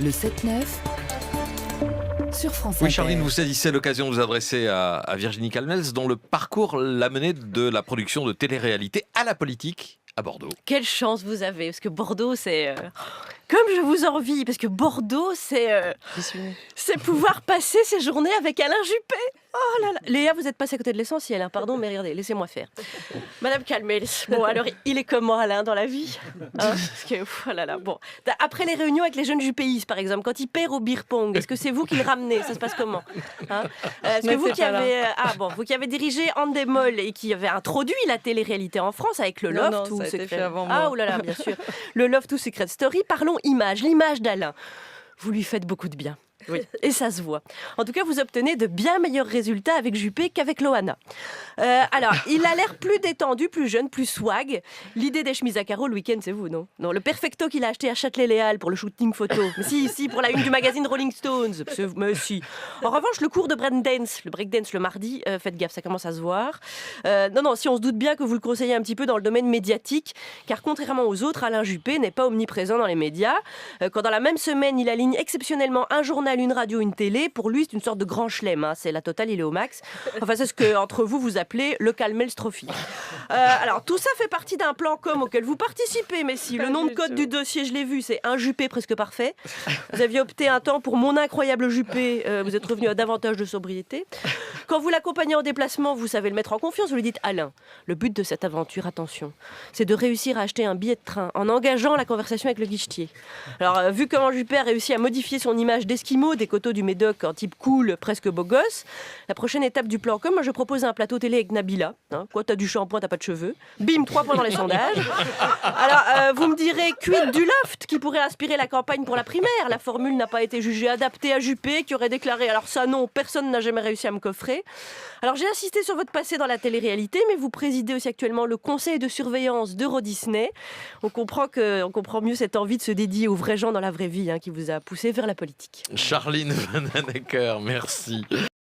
Le 7-9 sur France Oui, Inter. Charline, vous saisissez l'occasion de vous adresser à Virginie Calmels, dont le parcours l'a menée de la production de télé-réalité à la politique à Bordeaux. Quelle chance vous avez, parce que Bordeaux, c'est... Comme je vous envie, parce que Bordeaux, c'est pouvoir passer ses journées avec Alain Juppé. Oh là là. Léa, vous êtes passée à côté de l'essentiel, hein. Pardon, mais regardez, laissez-moi faire. Madame Calmels, bon, alors, il est comment, Alain, dans la vie, hein, parce que, oh là là, bon. Après les réunions avec les jeunes juppéistes, par exemple, quand il perd au beer pong, est-ce que c'est vous qui le ramenez? Ça se passe comment, hein? Est-ce que vous qui avez... vous qui avez dirigé Endemol et qui avez introduit la télé-réalité en France avec le Loft Non, ou ça a été Secret... fait avant moi. Ah, oh là là, bien sûr. Le Loft ou Secret Story, parlons image, l'image d'Alain. Vous lui faites beaucoup de bien. Oui. Et ça se voit. En tout cas, vous obtenez de bien meilleurs résultats avec Juppé qu'avec Loana. Alors, il a l'air plus détendu, plus jeune, plus swag. L'idée des chemises à carreaux le week-end, c'est vous, non? Non, le perfecto qu'il a acheté à Châtelet-Les-Halles pour le shooting photo. Mais si, pour la une du magazine Rolling Stones. Mais si. En revanche, le cours de breakdance, le mardi, faites gaffe, ça commence à se voir. Non, si on se doute bien que vous le conseillez un petit peu dans le domaine médiatique, car contrairement aux autres, Alain Juppé n'est pas omniprésent dans les médias. Quand dans la même semaine, il aligne exceptionnellement un journal, une radio, une télé, pour lui, c'est une sorte de grand chelem. Hein. C'est la totale, il est au max. Enfin, c'est ce que entre vous appelez le Calmels Trophy. Alors, tout ça fait partie d'un plan com auquel vous participez, mais si le nom de code du dossier, je l'ai vu, c'est un Juppé presque parfait. Vous aviez opté un temps pour mon incroyable Juppé. Vous êtes revenu à davantage de sobriété. Quand vous l'accompagnez en déplacement, vous savez le mettre en confiance. Vous lui dites, Alain, le but de cette aventure, attention, c'est de réussir à acheter un billet de train en engageant la conversation avec le guichetier. Alors, vu comment Juppé a réussi à modifier son image d'esquimau des coteaux du Médoc en type cool, presque beau gosse, la prochaine étape du plan com, moi je propose un plateau télé avec Nabila. Hein, quoi, t'as du shampoing, t'as pas de cheveux. Bim, 3 points dans les sondages. Alors, vous me direz, quid du Loft qui pourrait inspirer la campagne pour la primaire? La formule n'a pas été jugée adaptée à Juppé, qui aurait déclaré, alors ça non, personne n'a jamais réussi à me coffrer. Alors j'ai insisté sur votre passé dans la télé-réalité, mais vous présidez aussi actuellement le conseil de surveillance d'Euro Disney. On comprend mieux cette envie de se dédier aux vrais gens dans la vraie vie, hein, qui vous a poussé vers la politique. Charline Vanhoenacker, merci.